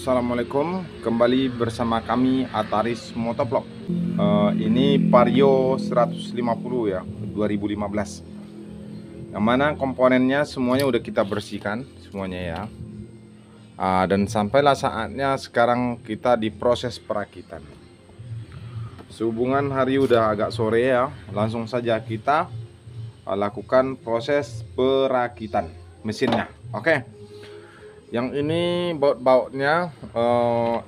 Assalamualaikum, kembali bersama kami Ataris Motovlog. Ini Vario 150 ya, 2015. Yang mana komponennya semuanya udah kita bersihkan semuanya ya. Dan sampailah saatnya sekarang kita diproses perakitan. Sehubungan hari udah agak sore ya, langsung saja kita lakukan proses perakitan mesinnya. Oke. Yang ini baut-bautnya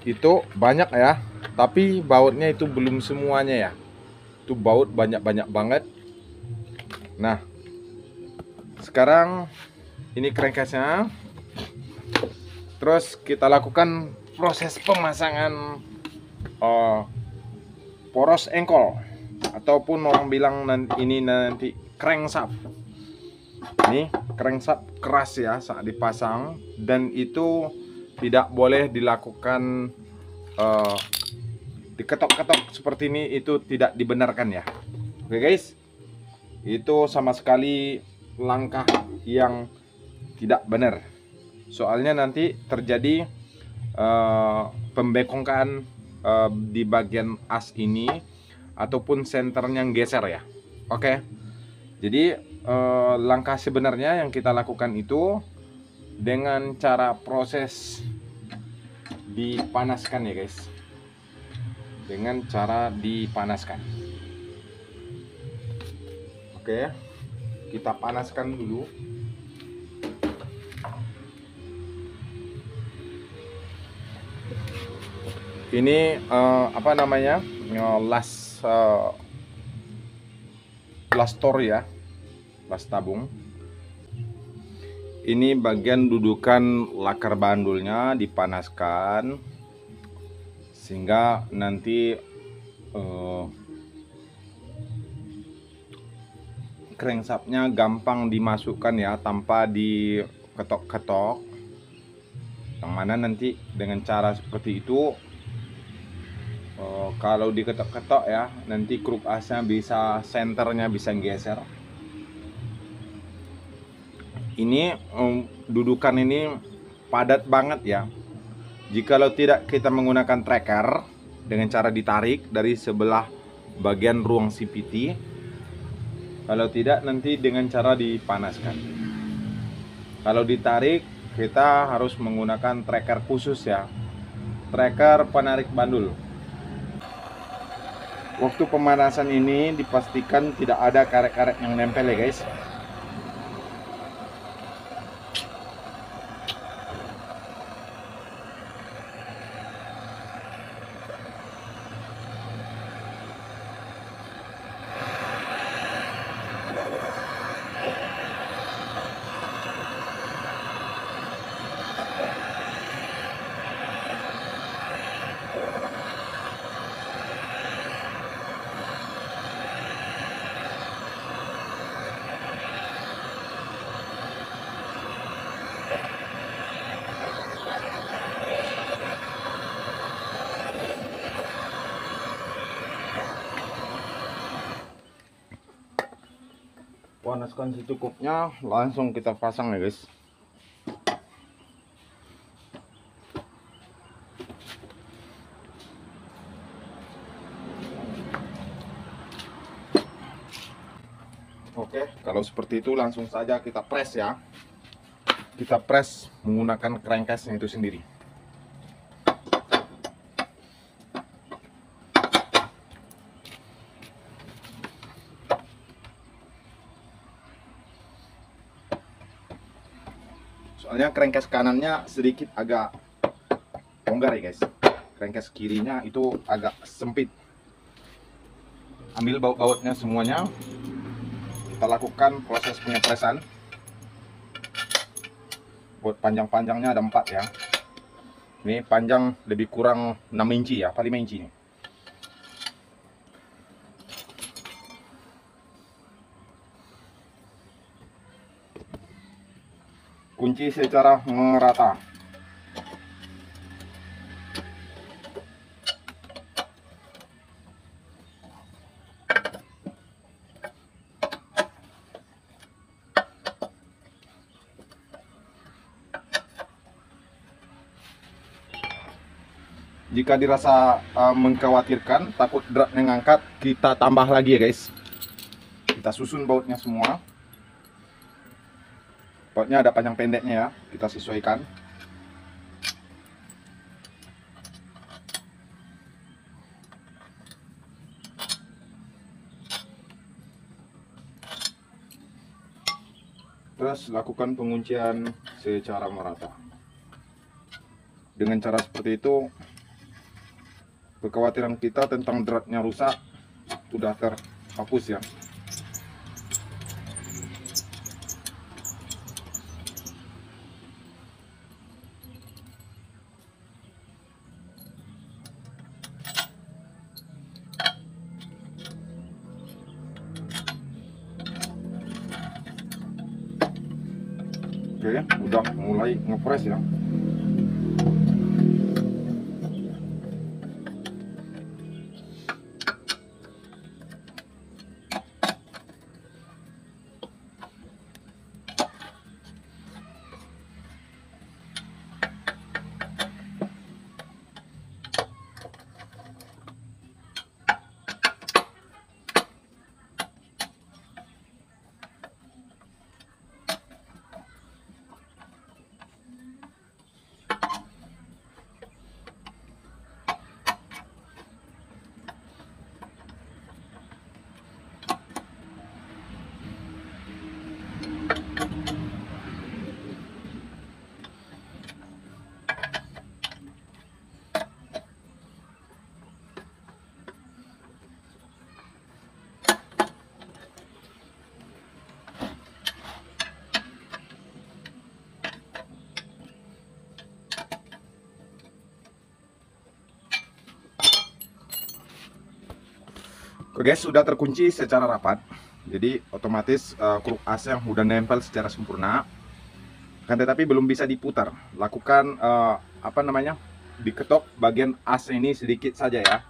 itu banyak ya, tapi bautnya itu belum semuanya ya. Itu baut banyak-banyak banget. Nah, sekarang ini crankcase-nya. Terus kita lakukan proses pemasangan poros engkol, ataupun orang bilang ini nanti crankshaft. Ini crankshaft keras ya saat dipasang, dan itu tidak boleh dilakukan diketok-ketok seperti ini, itu tidak dibenarkan ya. Oke guys, itu sama sekali langkah yang tidak benar. Soalnya nanti terjadi pembengkokan di bagian as ini, ataupun senternya yang geser ya. Oke. Jadi langkah sebenarnya yang kita lakukan itu dengan cara proses dipanaskan ya guys. Dengan cara dipanaskan. Oke, kita panaskan dulu. Ini apa namanya, lastor ya, las tabung. Ini bagian dudukan lakar bandulnya dipanaskan sehingga nanti crankshaftnya gampang dimasukkan ya, tanpa diketok-ketok. Yang mana nanti dengan cara seperti itu, kalau diketok-ketok ya, nanti kruk asnya bisa, senternya bisa geser. Ini dudukan ini padat banget ya. Jikalau tidak kita menggunakan tracker dengan cara ditarik dari sebelah bagian ruang CVT, kalau tidak nanti dengan cara dipanaskan. Kalau ditarik kita harus menggunakan tracker khusus ya, tracker penarik bandul. Waktu pemanasan ini dipastikan tidak ada karet-karet yang nempel ya guys. Panaskan secukupnya, langsung kita pasang ya guys. Oke, kalau seperti itu langsung saja kita press ya. Kita press menggunakan crankcase itu sendiri. Soalnya crankcase kanannya sedikit agak longgar ya guys. Crankcase kirinya itu agak sempit. Ambil baut-bautnya semuanya. Kita lakukan proses pengepresan. Baut panjang-panjangnya ada 4 ya. Ini panjang lebih kurang 6 inci ya, apa 5 inci nih. Kunci secara merata. Jika dirasa mengkhawatirkan, takut dratnya ngangkat, kita tambah lagi ya guys. Kita susun bautnya semua. Bautnya ada panjang pendeknya ya, kita sesuaikan. Terus lakukan penguncian secara merata. Dengan cara seperti itu, kekhawatiran kita tentang dratnya rusak sudah terhapus ya. Oke, udah mulai ngepres ya. Oke guys, sudah terkunci secara rapat. Jadi otomatis kruk as yang sudah nempel secara sempurna. Kan tetapi belum bisa diputar. Lakukan diketok bagian as ini sedikit saja ya.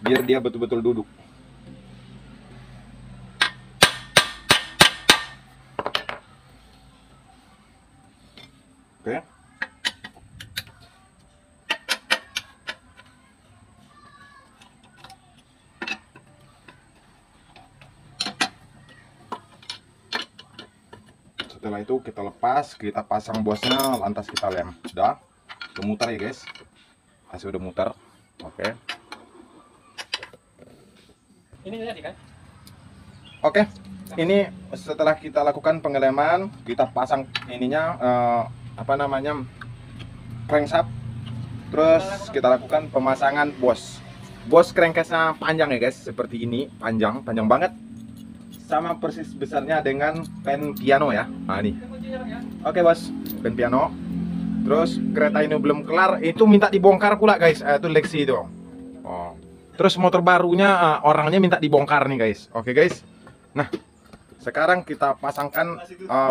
Biar dia betul-betul duduk. Oke. Setelah itu kita lepas, kita pasang bosnya, lantas kita lem. Sudah, udah muter ya guys. Hasil udah muter. Oke. Ini jadi kan? Oke. Ini setelah kita lakukan pengeleman, kita pasang ininya crankshaft. Terus kita lakukan pemasangan bos. Bos crankcase-nya panjang ya guys, seperti ini, panjang banget. Sama persis besarnya dengan pen piano ya. Nah ini. Oke bos, pen piano. Terus kereta ini belum kelar, itu minta dibongkar pula guys. Itu Lexi itu. Oh. Terus motor barunya orangnya minta dibongkar nih guys. Oke guys. Nah, sekarang kita pasangkan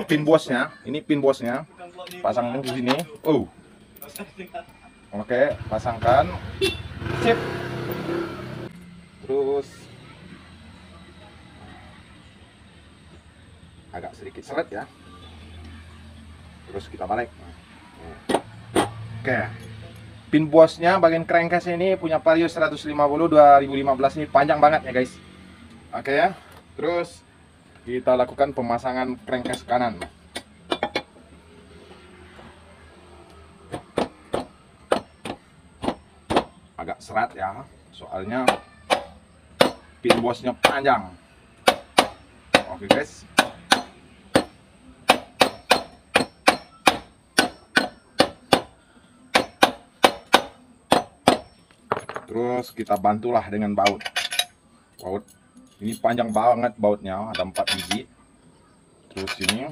pin bosnya. Ini pin bosnya. Pasangkan di sini. Oke, pasangkan. Sip. Terus agak sedikit seret ya. Terus kita balik. Oke. Pin bosnya bagian crankcase ini punya Vario 150 2015 ini panjang banget ya guys. Oke ya. Terus kita lakukan pemasangan crankcase kanan. Agak serat ya, soalnya pin bosnya panjang. Oke guys. Terus kita bantulah dengan baut. Baut ini panjang banget bautnya, ada 4 biji. Terus ini.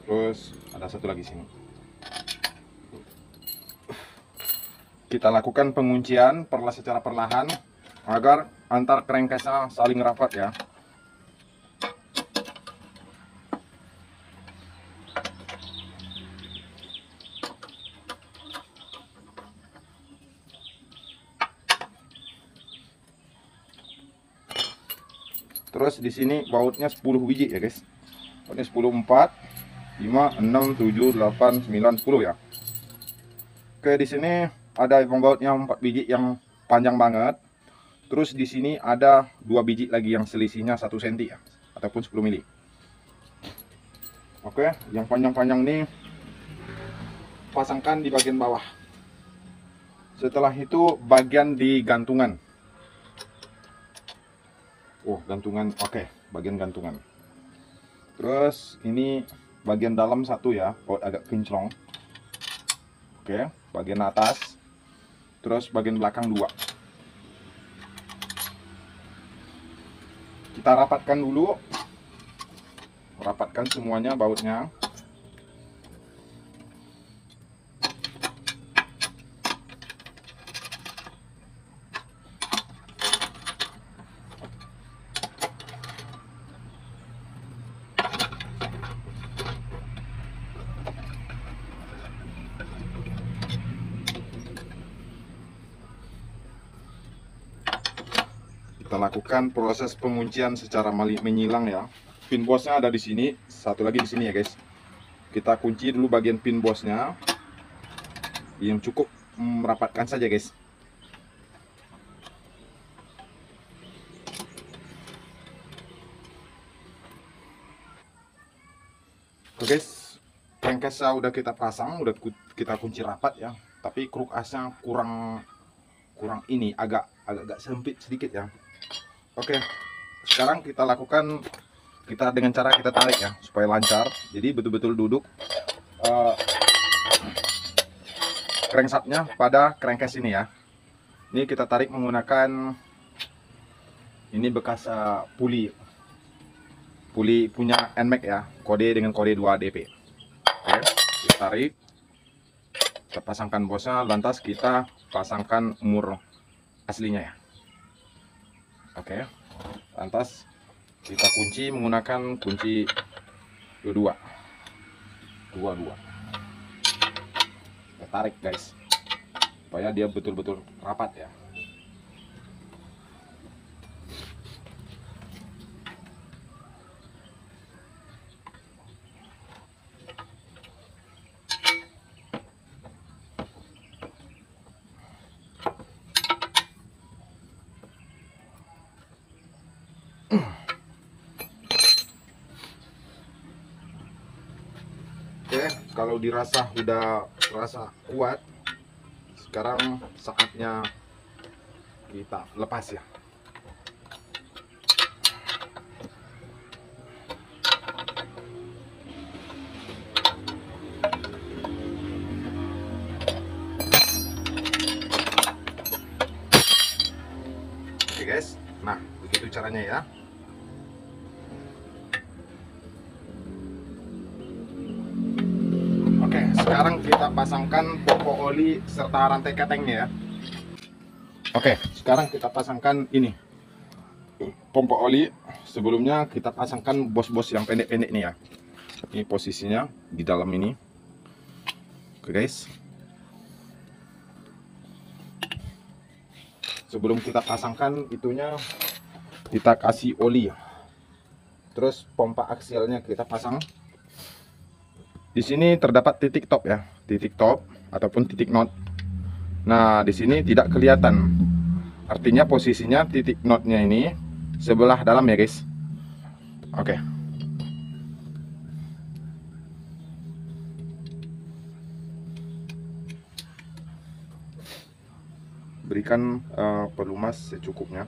Terus ada satu lagi sini. Kita lakukan penguncian secara perlahan agar antar crankcase-nya saling rapat ya. Terus di sini bautnya 10 biji ya guys. Bautnya 10, 4, 5, 6, 7, 8, 9, 10 ya. Oke, di sini ada pembautnya 4 biji yang panjang banget. Terus di sini ada 2 biji lagi yang selisihnya 1 cm ya, ataupun 10 mili. Oke, yang panjang-panjang ini pasangkan di bagian bawah. Setelah itu bagian di gantungan. Oh, gantungan. Oke, bagian gantungan. Terus ini bagian dalam satu ya, baut agak kinclong. Oke, bagian atas. Terus bagian belakang 2. Kita rapatkan dulu. Rapatkan semuanya bautnya. Kita lakukan proses penguncian secara menyilang ya. Pin bosnya ada di sini, satu lagi di sini ya guys. Kita kunci dulu bagian pin bosnya. Yang cukup merapatkan saja guys. Oke guys, crankcase-nya udah kita pasang, udah kita kunci rapat ya. Tapi kruk asnya kurang ini, agak sempit sedikit ya. Oke, sekarang kita lakukan dengan cara kita tarik ya, supaya lancar. Jadi betul-betul duduk crankshaftnya pada crankcase ini ya. Ini kita tarik menggunakan ini bekas puli punya NMAX ya, dengan kode 2DP. Oke, kita tarik, kita pasangkan bosnya, lantas kita pasangkan mur aslinya ya. Oke, lantas kita kunci menggunakan kunci 22. Kita tarik guys, supaya dia betul-betul rapat ya. Oke, kalau dirasa udah terasa kuat, sekarang saatnya kita lepas ya. Oke guys, nah begitu caranya ya. Sekarang kita pasangkan pompa oli serta rantai ketengnya ya. Oke, sekarang kita pasangkan ini pompa oli. Sebelumnya kita pasangkan bos-bos yang pendek-pendek nih ya. Ini posisinya di dalam ini. Oke guys. Sebelum kita pasangkan itunya, kita kasih oli. Terus pompa aksialnya kita pasang. Di sini terdapat titik top ya, titik top ataupun titik knot. Nah, di sini tidak kelihatan. Artinya posisinya titik knotnya ini sebelah dalam ya, guys. Oke. Berikan pelumas secukupnya.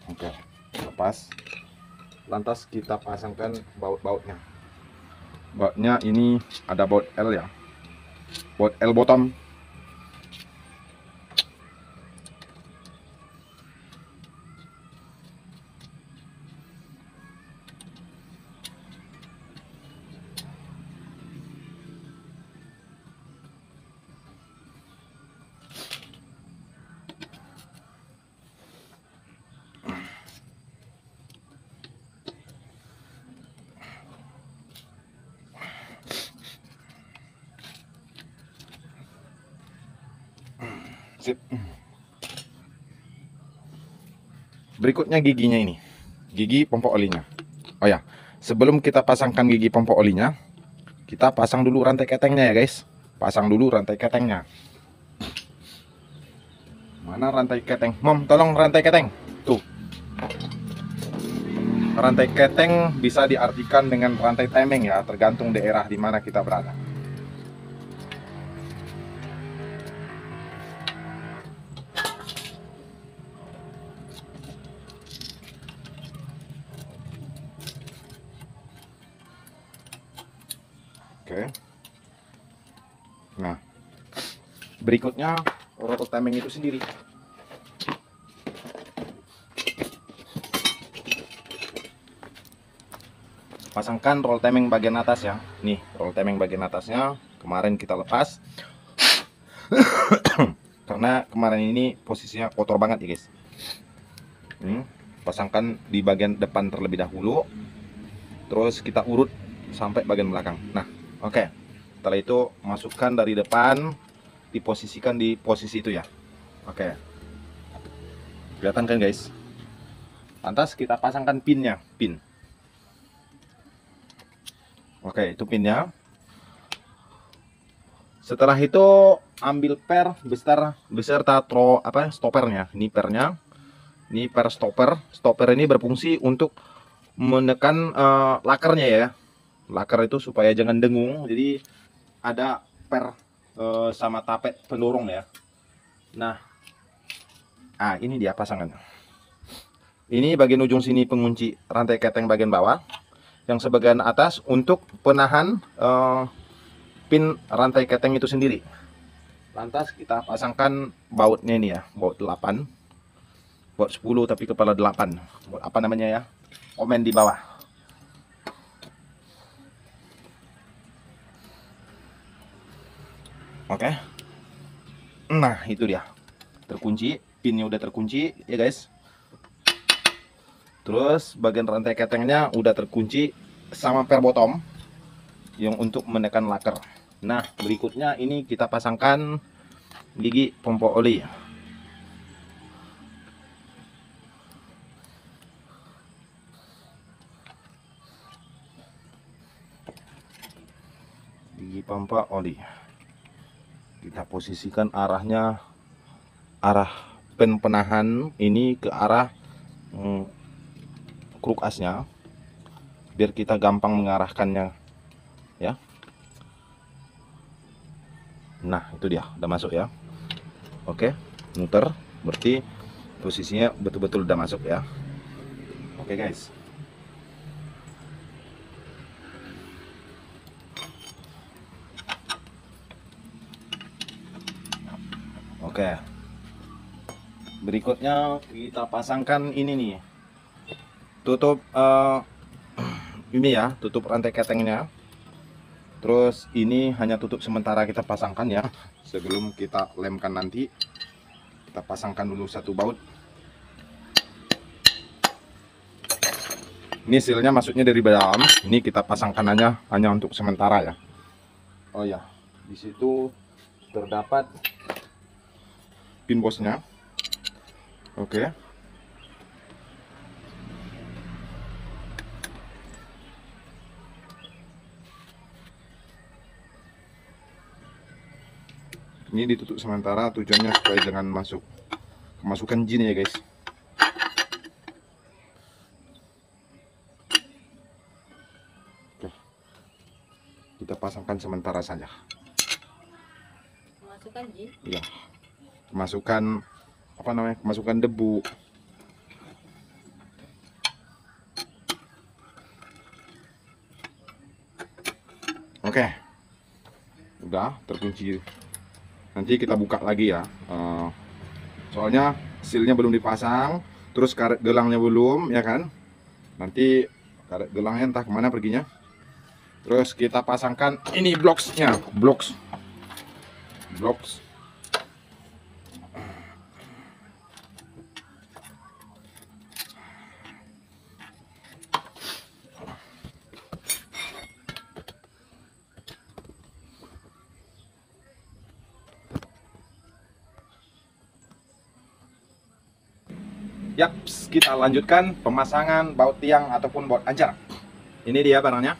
Oke, lepas. Lantas kita pasangkan baut-bautnya. Bautnya ini ada baut L ya, baut L bottom. Sip. Berikutnya giginya ini, gigi pompa olinya. Oh ya, sebelum kita pasangkan gigi pompa olinya, kita pasang dulu rantai ketengnya ya guys. Pasang dulu rantai ketengnya. Mana rantai keteng? Mom, tolong rantai keteng. Tuh. Rantai keteng bisa diartikan dengan rantai timing ya, tergantung daerah di mana kita berada. Oke. Nah, berikutnya rotor timing itu sendiri. Pasangkan roll timing bagian atas ya. Nih, roll timing bagian atasnya kemarin kita lepas. Karena kemarin ini posisinya kotor banget ya guys. Pasangkan di bagian depan terlebih dahulu. Terus kita urut sampai bagian belakang. Nah, oke. Setelah itu masukkan dari depan, diposisikan di posisi itu ya. Oke. Kelihatan kan guys? Lantas kita pasangkan pinnya, pin. Oke, itu pinnya. Setelah itu ambil per beserta stoppernya. Ini pernya. Ini per stopper. Stopper ini berfungsi untuk menekan lakernya ya. Laker itu supaya jangan dengung. Jadi ada per sama tapet pendorong ya. Nah, ini dia pasangannya. Ini bagian ujung sini pengunci rantai keteng bagian bawah. Yang sebagian atas untuk penahan pin rantai keteng itu sendiri. Lantas kita pasangkan bautnya ini ya, baut 8. Baut 10 tapi kepala 8. Baut apa namanya ya? Komen di bawah. Oke. Nah, itu dia. Terkunci, pinnya udah terkunci ya guys. Terus bagian rantai ketengnya udah terkunci sama per bottom yang untuk menekan laker. Nah, berikutnya ini kita pasangkan gigi pompa oli. Gigi pompa oli. Kita posisikan arahnya, arah pen penahan ini ke arah kruk asnya, biar kita gampang mengarahkannya ya. Nah, itu dia udah masuk ya. Oke, muter, berarti posisinya betul-betul udah masuk ya. Oke guys. Oke, berikutnya kita pasangkan ini nih, tutup ini ya, tutup rantai ketengnya. Terus ini hanya tutup sementara kita pasangkan ya, sebelum kita lemkan nanti. Kita pasangkan dulu satu baut. Ini sealnya masuknya dari dalam. Ini kita pasangkan hanya untuk sementara ya. Oh ya, di situ terdapat pin bosnya. Oke. Ini ditutup sementara, tujuannya supaya jangan kemasukan jin ya guys. Oke, kita pasangkan sementara saja. Masukkan jin? Iya, kemasukan apa namanya, kemasukan debu. Oke, udah terkunci. Nanti kita buka lagi ya, soalnya sealnya belum dipasang, terus karet gelangnya belum ya kan. Nanti karet gelangnya entah kemana perginya. Terus kita pasangkan ini bloksnya, bloks. Yaps, kita lanjutkan pemasangan baut tiang ataupun baut ancar. Ini dia barangnya.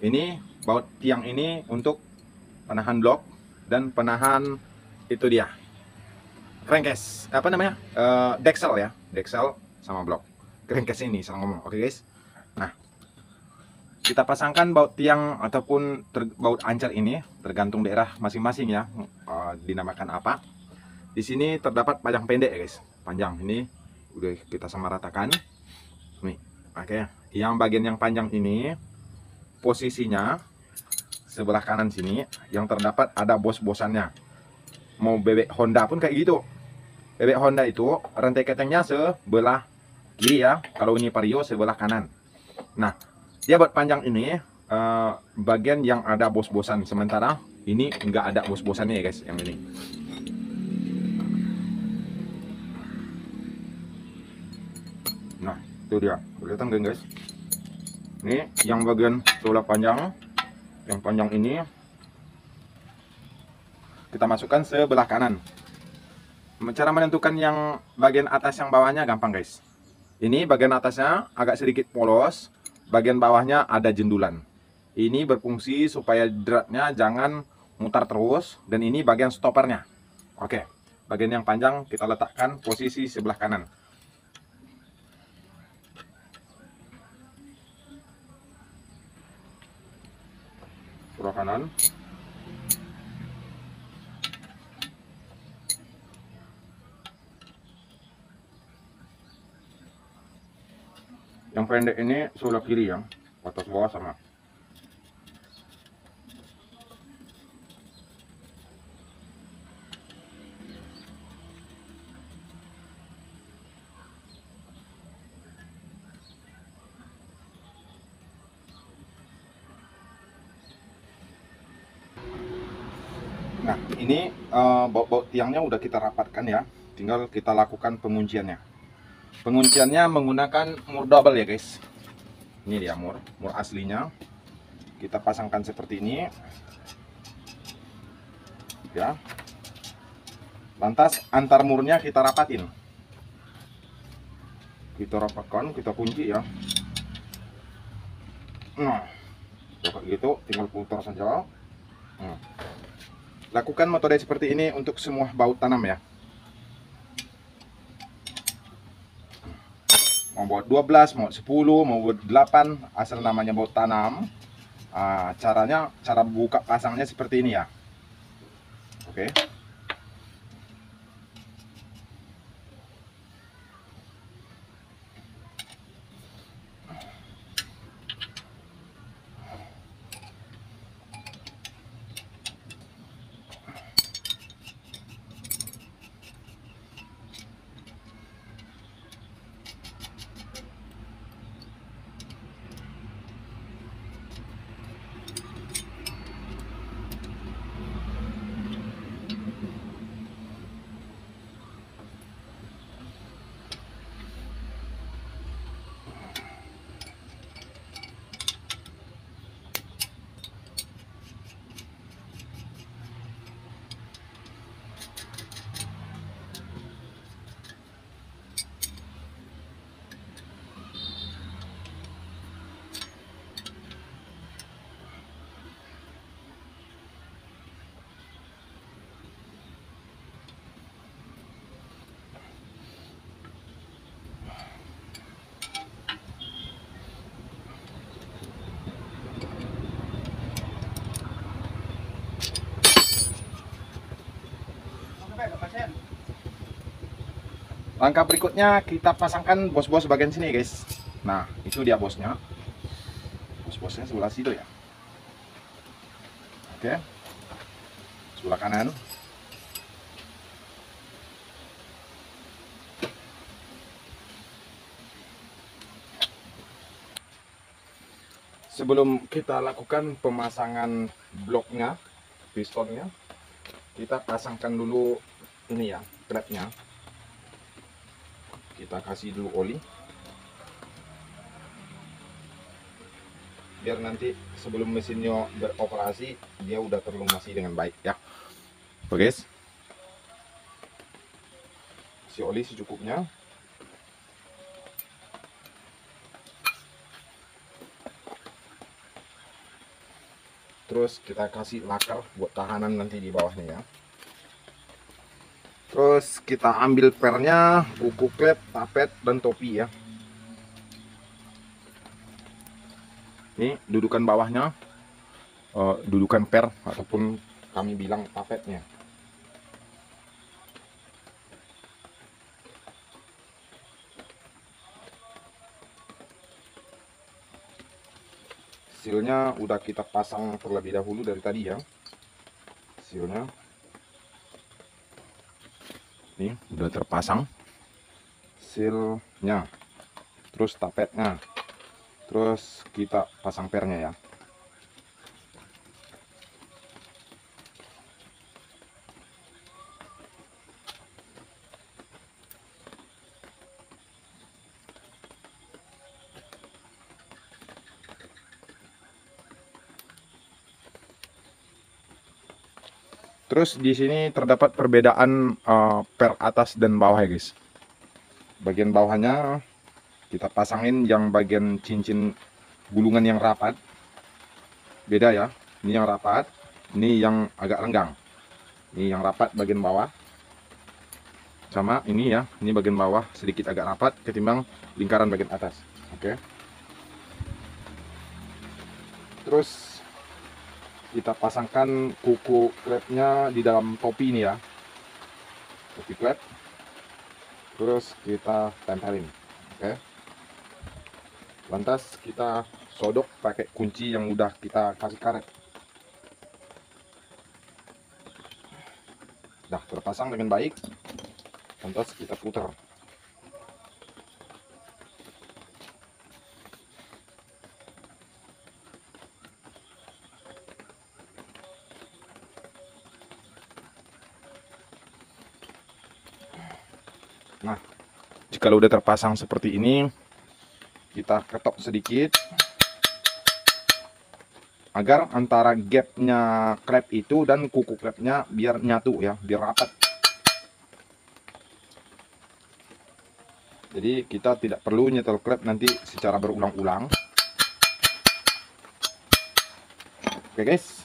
Ini baut tiang ini untuk penahan blok dan penahan itu dia crankcase, apa namanya, deksel ya, deksel sama blok. Crankcase ini salah ngomong. Oke guys, nah kita pasangkan baut tiang ataupun baut ancar ini tergantung daerah masing-masing ya, dinamakan apa. Di sini terdapat panjang pendek ya guys, panjang ini udah kita samaratakan nih. Oke, yang bagian yang panjang ini posisinya sebelah kanan sini yang terdapat ada bos-bosannya. Mau bebek Honda pun kayak gitu. Bebek Honda itu rantai ketengnya sebelah kiri ya, kalau ini Vario sebelah kanan. Nah, dia buat panjang ini bagian yang ada bos-bosan, sementara ini nggak ada bos-bosannya ya guys, yang ini. Nah, itu dia, kelihatan kan guys? Ini yang bagian sebelah panjang, yang panjang ini kita masukkan sebelah kanan. Cara menentukan yang bagian atas yang bawahnya gampang guys. Ini bagian atasnya agak sedikit polos, bagian bawahnya ada jendulan. Ini berfungsi supaya dratnya jangan mutar terus, dan ini bagian stoppernya. Oke, bagian yang panjang kita letakkan posisi sebelah kanan. Sebelah kanan. Yang pendek ini sebelah kiri ya, atas bawah sama. Nah, ini baut-baut tiangnya udah kita rapatkan ya, tinggal kita lakukan pengunciannya. Pengunciannya menggunakan mur double ya guys. Ini dia mur aslinya. Kita pasangkan seperti ini. Ya. Lantas antar murnya kita rapatin. Kita rapatkan, kita kunci ya. Nah, kayak gitu, tinggal putar saja. Nah. Lakukan metode seperti ini untuk semua baut tanam ya. Mau buat 12, mau 10, mau buat 8, asal namanya baut tanam. Cara buka pasangnya seperti ini ya. Oke. Langkah berikutnya kita pasangkan bos-bos bagian sini guys. Nah, itu dia bosnya. Bos-bosnya sebelah situ ya. Oke. Sebelah kanan. Sebelum kita lakukan pemasangan bloknya, pistonnya, kita pasangkan dulu ini ya, klepnya. Kita kasih dulu oli biar nanti sebelum mesinnya beroperasi dia udah terlumasi dengan baik ya. Oke guys, kasih oli secukupnya. Terus kita kasih lakar buat tahanan nanti di bawahnya ya. Terus kita ambil pernya, kuku klep, tapet, dan topi ya. Ini dudukan bawahnya, dudukan per ataupun kami bilang tapetnya. Sealnya udah kita pasang terlebih dahulu dari tadi ya. Sealnya ini udah terpasang sealnya, terus tapetnya, terus kita pasang pernya ya. Terus di sini terdapat perbedaan per atas dan bawah ya guys. Bagian bawahnya kita pasangin yang bagian cincin gulungan yang rapat. Beda ya. Ini yang rapat, ini yang agak renggang. Ini yang rapat bagian bawah. Sama ini ya, ini bagian bawah sedikit agak rapat ketimbang lingkaran bagian atas. Oke. Terus kita pasangkan kuku klepnya di dalam topi ini ya, topi klep. Terus kita tempelin. Oke. Lantas kita sodok pakai kunci yang udah kita kasih karet. Dah terpasang dengan baik. Lantas kita putar. Nah, jika udah terpasang seperti ini, kita ketok sedikit agar antara gapnya klep itu dan kuku klepnya biar nyatu ya, biar rapat. Jadi kita tidak perlu nyetel klep nanti secara berulang-ulang. Oke guys.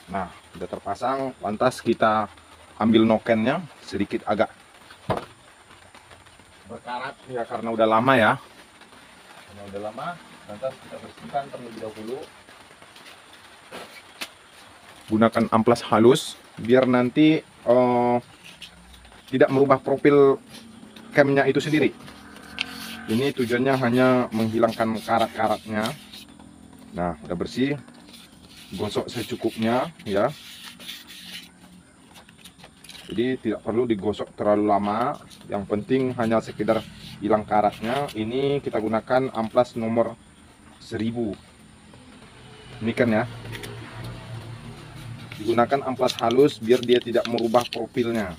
Nah, udah terpasang, lantas kita ambil nokennya sedikit agak berkarat ya karena udah lama ya. Karena udah lama, lantas kita bersihkan terlebih dahulu. Gunakan amplas halus biar nanti tidak merubah profil camnya itu sendiri. Ini tujuannya hanya menghilangkan karat-karatnya. Nah, udah bersih, gosok secukupnya ya. Jadi tidak perlu digosok terlalu lama. Yang penting hanya sekedar hilang karatnya. Ini kita gunakan amplas nomor 1000. Ini kan ya. Digunakan amplas halus biar dia tidak merubah profilnya.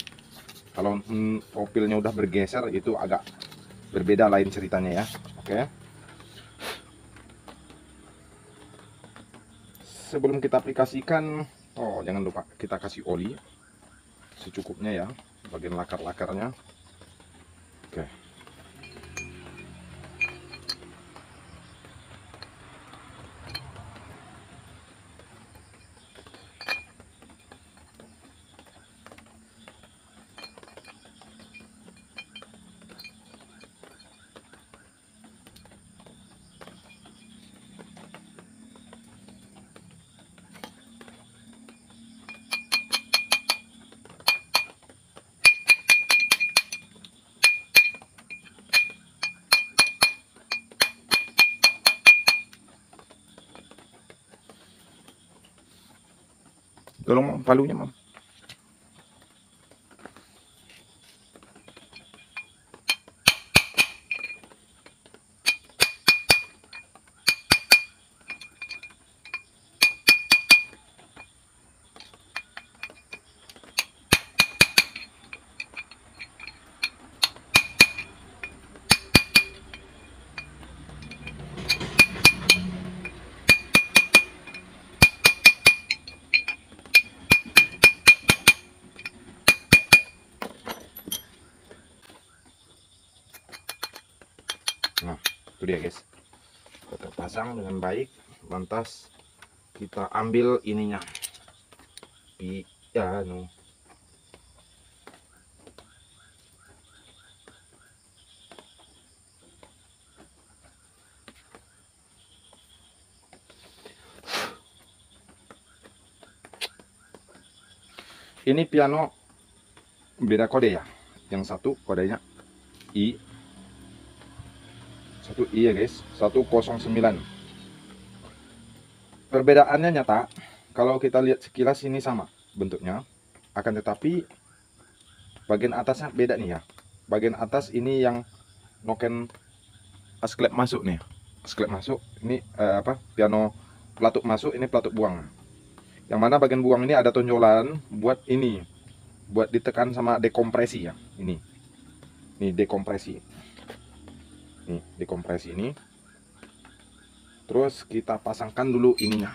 Kalau profilnya udah bergeser itu agak berbeda lain ceritanya ya. Oke. Sebelum kita aplikasikan, jangan lupa kita kasih oli secukupnya ya, bagian lakar-lakarnya. Oke. Tolong Mam, palunya Mam. Nah, itu dia guys. Sudah terpasang dengan baik. Lantas kita ambil ininya. Ya, no. Ini piano beda kode ya. Yang satu kodenya I. Satu I ya guys, 109. Perbedaannya nyata. Kalau kita lihat sekilas ini sama bentuknya. Akan tetapi bagian atasnya beda nih ya. Bagian atas ini yang noken asklep masuk nih. Asklep masuk. Ini piano pelatuk masuk, ini pelatuk buang. Yang mana bagian buang ini ada tonjolan buat ini, buat ditekan sama dekompresi ya. Ini dekompresi. Nih dekompresi ini. Terus kita pasangkan dulu ininya,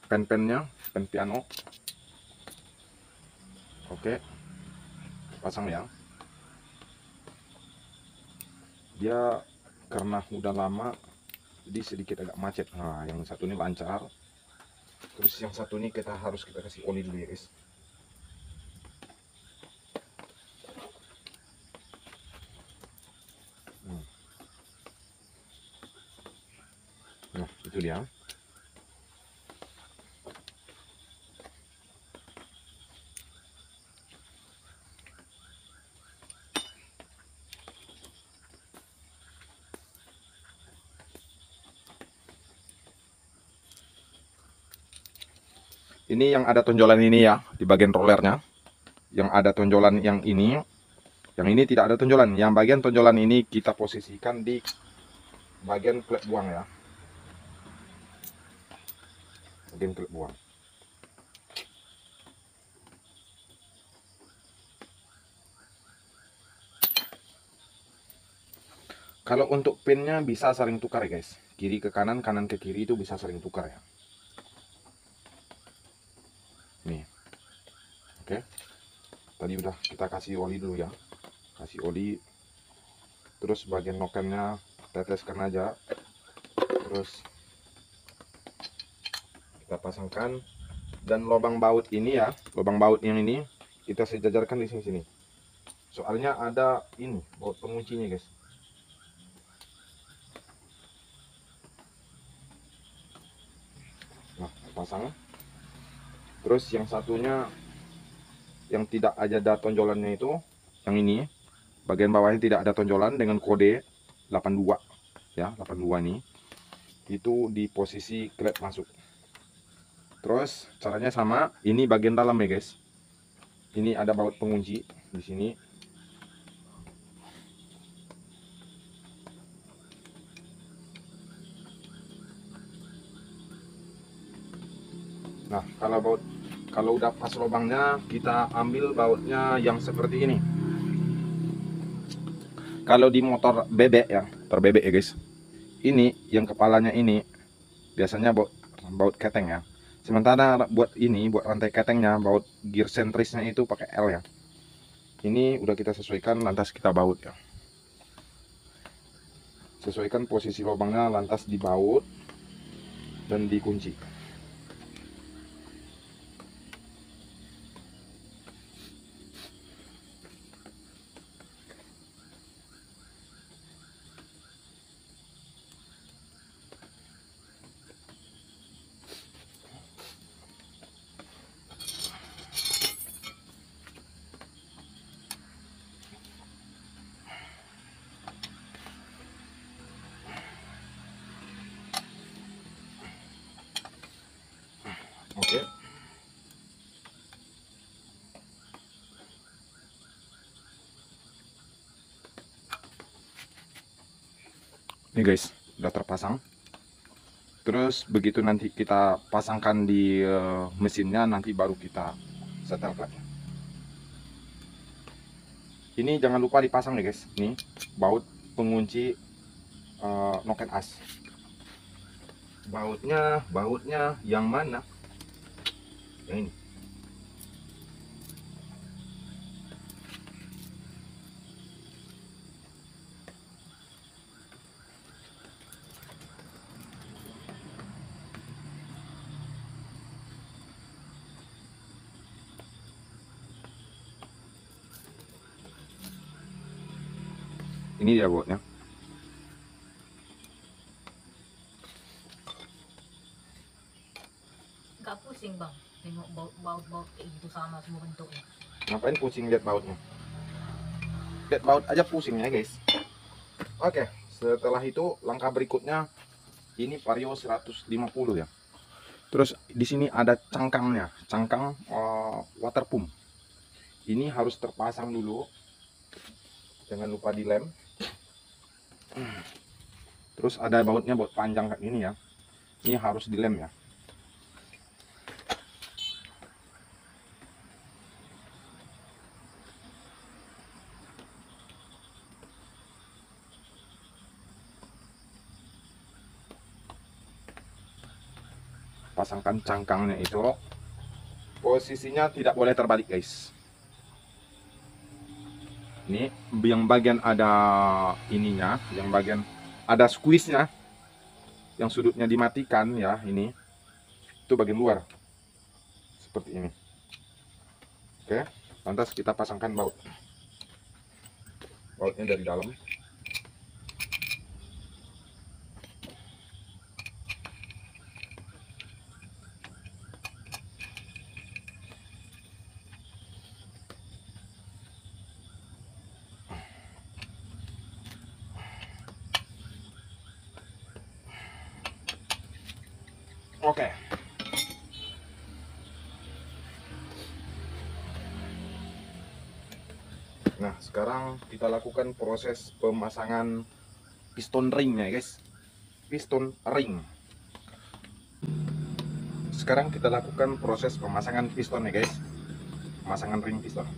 pen-pennya, pen piano. Oke, pasang ya. Dia karena udah lama, jadi sedikit agak macet. Nah, yang satu ini lancar. Terus yang satu ini kita kasih oli dulu ya guys. Nah, itu dia. Ini yang ada tonjolan ini ya, di bagian rollernya. Yang ada tonjolan yang ini tidak ada tonjolan. Yang bagian tonjolan ini kita posisikan di bagian klep buang ya. Bagian klep buang. Kalau untuk pinnya bisa saling tukar ya guys. Kiri ke kanan, kanan ke kiri itu bisa saling tukar ya. Nih. Oke. Tadi udah kita kasih oli dulu ya. Kasih oli. Terus bagian nokennya teteskan aja. Terus kita pasangkan. Dan lubang baut ini ya, lubang baut yang ini kita sejajarkan di sini. Soalnya ada ini baut penguncinya guys. Nah, pasang. Terus yang satunya yang tidak ada tonjolannya itu, yang ini bagian bawahnya tidak ada tonjolan dengan kode 82 ya, 82 ini itu di posisi klep masuk. Terus caranya sama, ini bagian dalam ya guys. Ini ada baut pengunci di sini. Nah, kalau udah pas lubangnya, kita ambil bautnya yang seperti ini. Kalau di motor bebek ya, motor bebek ya guys. Ini yang kepalanya ini biasanya baut keteng ya. Sementara buat rantai ketengnya, baut gear sentrisnya itu pakai L ya. Ini udah kita sesuaikan, lantas kita baut ya. Sesuaikan posisi lubangnya, lantas dibaut dan dikunci. Oke. Nih guys, udah terpasang. Terus begitu nanti kita pasangkan di mesinnya, nanti baru kita setel kleknya. Ini jangan lupa dipasang ya guys. Nih baut pengunci noken as. Bautnya yang mana? Yang ini. Ini dia bautnya. Nggak pusing bang, tengok baut kayak gitu sama semua bentuknya. Ngapain pusing lihat bautnya? Lihat baut aja pusing ya guys. Oke, setelah itu langkah berikutnya ini Vario 150 ya. Terus di sini ada cangkangnya, cangkang water pump. Ini harus terpasang dulu. Jangan lupa dilem. Terus ada bautnya, baut panjang kayak gini ya. Ini harus dilem ya. Pasangkan cangkangnya itu. Posisinya tidak boleh terbalik guys. Ini yang bagian ada ininya, yang bagian ada squeeze-nya, yang sudutnya dimatikan ya, ini itu bagian luar seperti ini. Oke, lantas kita pasangkan bautnya dari dalam. Oke. Nah, sekarang kita lakukan proses pemasangan piston ringnya, guys. Piston ring. Sekarang kita lakukan proses pemasangan pistonnya, guys. Pemasangan ring piston.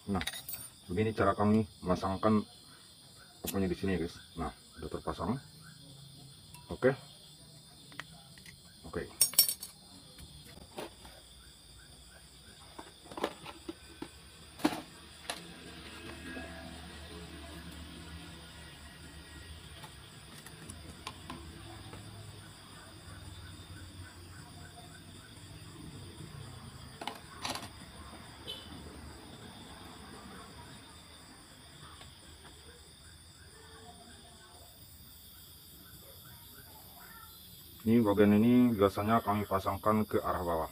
Nah, begini cara kami memasangkan apanya di sini, guys. Nah, udah terpasang. Oke. Oke. Ini bagian ini biasanya kami pasangkan ke arah bawah.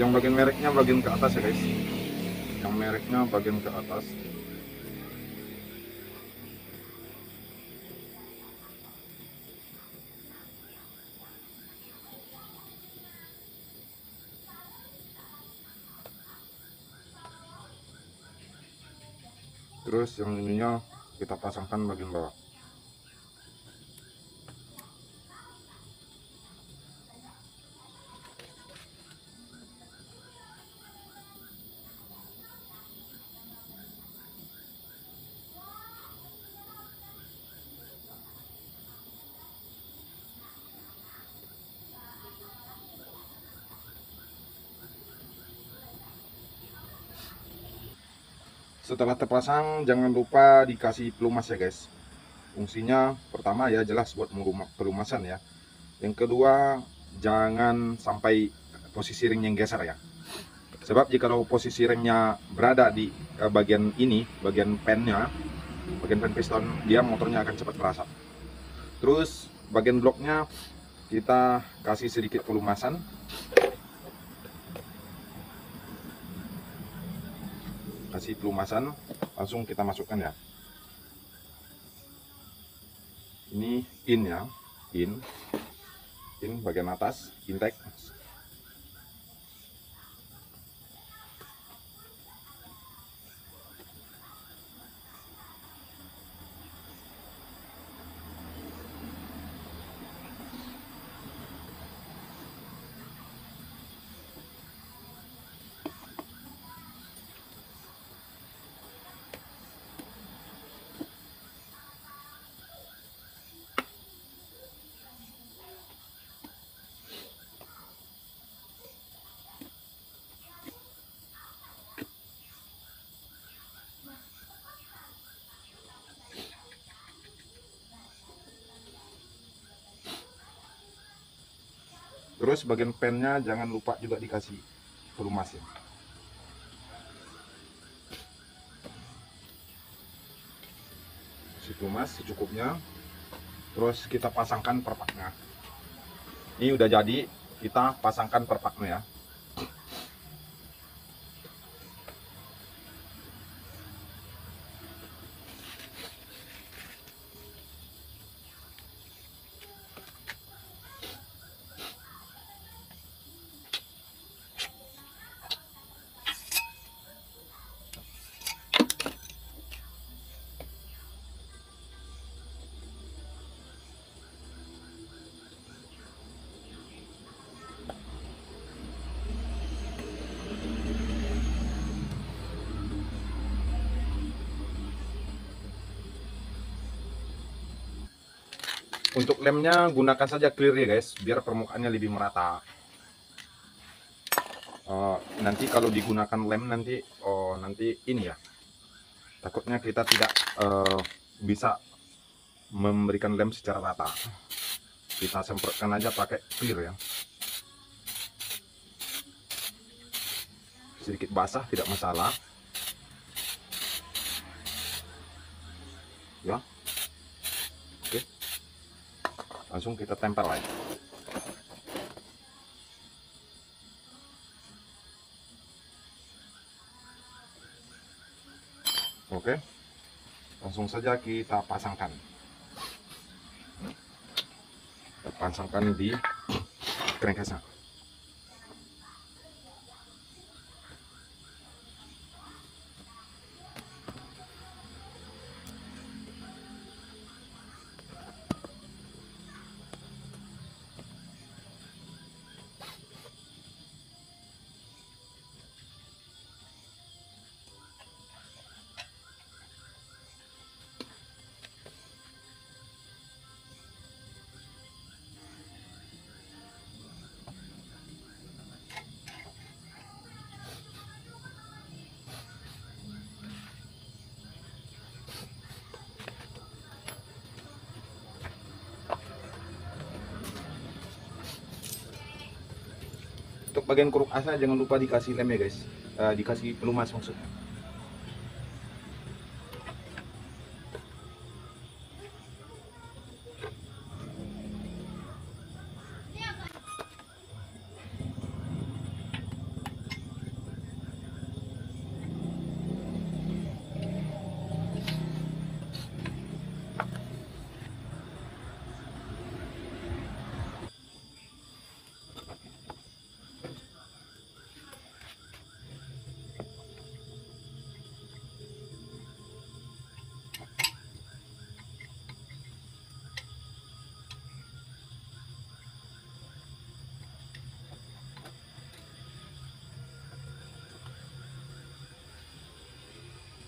Yang bagian mereknya bagian ke atas ya guys. Yang mereknya bagian ke atas. Terus yang ininya kita pasangkan bagian bawah. Setelah terpasang, jangan lupa dikasih pelumas ya guys. Fungsinya pertama ya jelas buat pelumasan ya. Yang kedua, jangan sampai posisi ring yang geser ya. Sebab jika posisi ringnya berada di bagian ini, bagian pennya, bagian pen piston, dia motornya akan cepat merasap. Terus bagian bloknya kita kasih sedikit pelumasan. Kasih pelumasan, langsung kita masukkan ya. Ini in ya, in bagian atas, intake. Terus bagian pennya jangan lupa juga dikasih pelumas ya. Kasih pelumas secukupnya. Terus kita pasangkan perpaknya. Ini udah jadi, kita pasangkan perpaknya ya. Untuk lemnya gunakan saja clear ya guys, biar permukaannya lebih merata. Nanti kalau digunakan lem nanti ini ya, takutnya kita tidak bisa memberikan lem secara rata. Kita semprotkan aja pakai clear ya. Sedikit basah tidak masalah ya. Oke, langsung kita tempel lagi. Oke, langsung saja kita pasangkan di crankcase-nya. Untuk bagian kuruk asnya jangan lupa dikasih lem ya guys, dikasih pelumas maksudnya.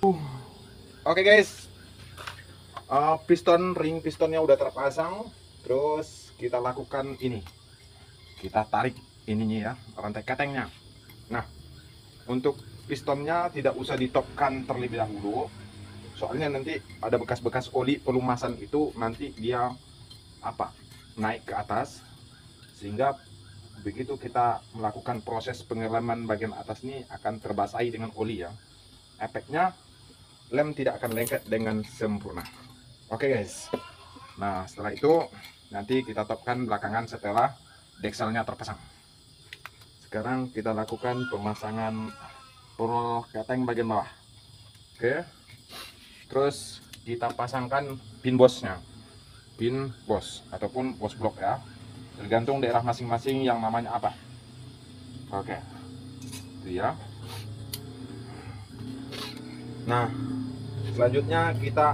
Oke guys, ring pistonnya udah terpasang. Terus kita lakukan ini, kita tarik ininya ya, rantai ketengnya. Nah, untuk pistonnya tidak usah ditopkan terlebih dahulu, soalnya nanti ada bekas-bekas oli pelumasan itu nanti dia naik ke atas, sehingga begitu kita melakukan proses pengelaman bagian atas ini akan terbasahi dengan oli ya. Efeknya lem tidak akan lengket dengan sempurna. Oke guys, nah setelah itu nanti kita topkan belakangan setelah dekselnya terpasang. Sekarang kita lakukan pemasangan roll keteng bagian bawah. Oke, terus kita pasangkan pin bosnya, pin bos ataupun bos blok ya, tergantung daerah masing-masing yang namanya apa. Oke, itu ya. Nah, selanjutnya kita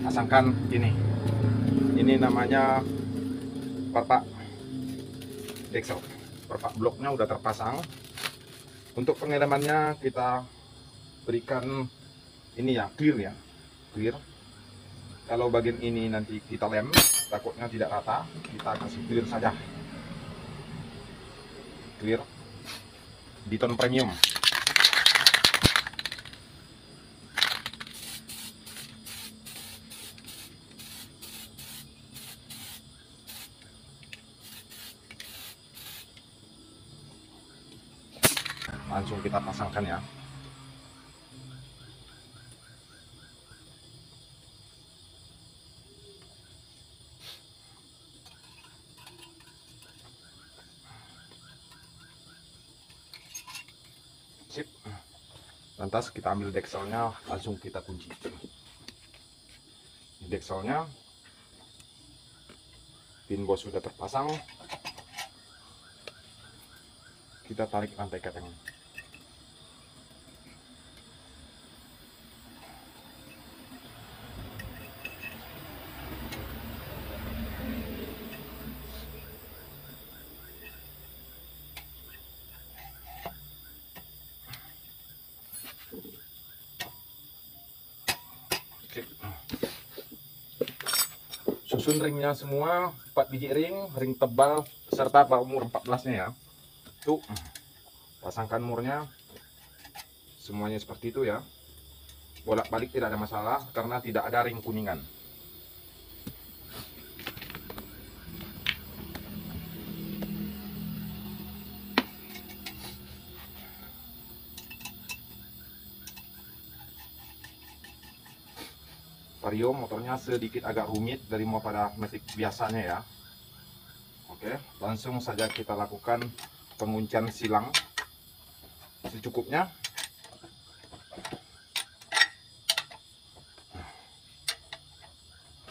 pasangkan ini namanya perpak deksel. Perpak bloknya udah terpasang. Untuk pengelemannya kita berikan ini ya, clear ya, clear. Kalau bagian ini nanti kita lem, takutnya tidak rata, kita kasih clear saja. Clear Diton Premium. Langsung kita pasangkan ya. Sip. Lantas kita ambil dekselnya, langsung kita kunci. Dekselnya, pin bos sudah terpasang. Kita tarik rantai ketengnya. Susun ringnya semua 4 biji ring tebal serta umur 14 nya ya. Tuh, pasangkan murnya semuanya seperti itu ya. Bolak-balik tidak ada masalah karena tidak ada ring kuningan. Vario motornya sedikit agak rumit dari pada Matic biasanya ya. Oke, langsung saja kita lakukan penguncian silang secukupnya.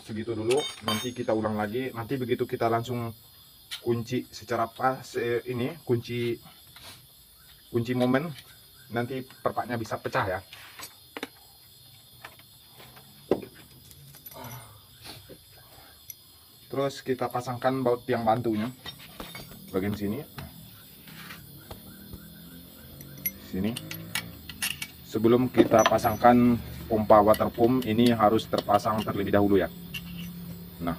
Segitu dulu, nanti kita ulang lagi. Nanti begitu kita langsung kunci secara pas ini, kunci momen, nanti perpaknya bisa pecah ya. Terus kita pasangkan baut tiang bantunya bagian sini. Sebelum kita pasangkan pompa water pump, ini harus terpasang terlebih dahulu ya. Nah,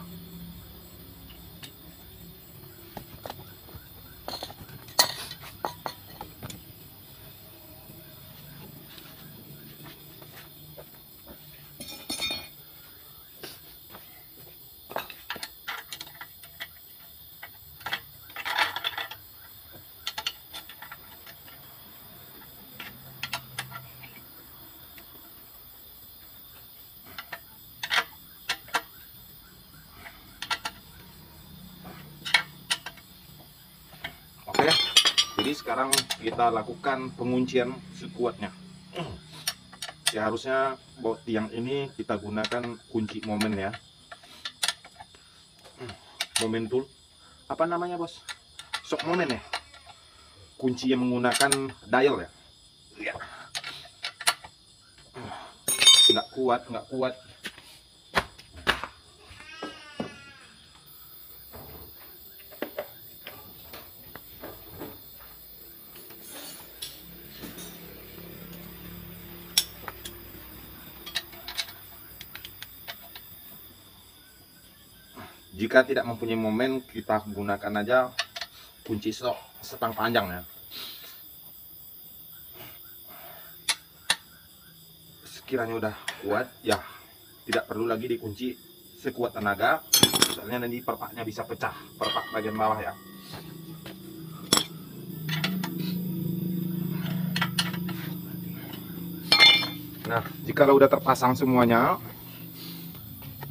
oke. Jadi sekarang kita lakukan penguncian sekuatnya. Seharusnya baut tiang ini kita gunakan kunci momen ya. Momen tool. Apa namanya bos? Shock momen ya. Kunci yang menggunakan dial ya. Nggak kuat. Jika tidak mempunyai momen, kita gunakan aja kunci setang panjang ya. Sekiranya udah kuat ya, tidak perlu lagi dikunci sekuat tenaga, soalnya nanti perpaknya bisa pecah, perpak bagian bawah ya. Nah, jika udah terpasang semuanya,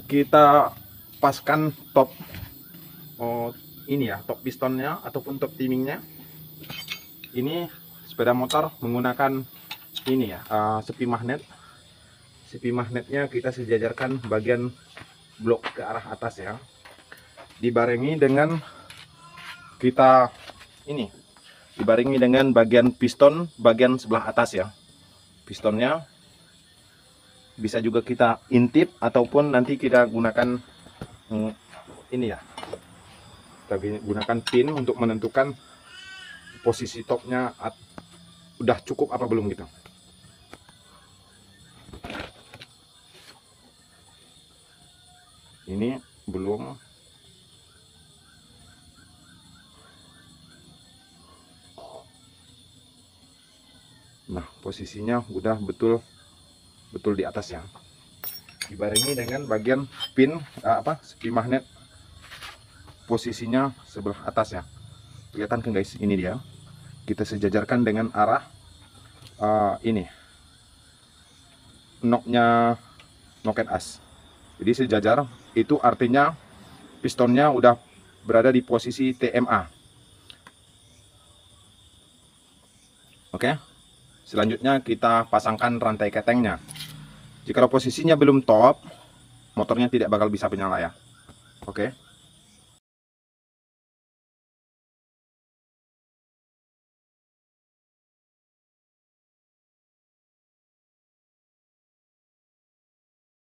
kita paskan top ini ya, top pistonnya ataupun top timingnya. Ini sepeda motor menggunakan ini ya, sepi magnet. Sepi magnetnya kita sejajarkan bagian blok ke arah atas ya, dibarengi dengan dibarengi dengan bagian piston bagian sebelah atas ya. Pistonnya bisa juga kita intip ataupun nanti kita gunakan ini ya, kita gunakan pin untuk menentukan posisi topnya udah cukup apa belum gitu. Ini belum. Nah, posisinya udah betul di atas ya. Dibarengi dengan bagian pin sepi magnet, posisinya sebelah atas ya. Kelihatan kan guys, ini dia. Kita sejajarkan dengan arah ini noknya noken as. Jadi sejajar, itu artinya pistonnya udah berada di posisi TMA. Oke. Selanjutnya kita pasangkan rantai ketengnya. Jika posisinya belum top, motornya tidak bakal bisa menyala ya. Oke.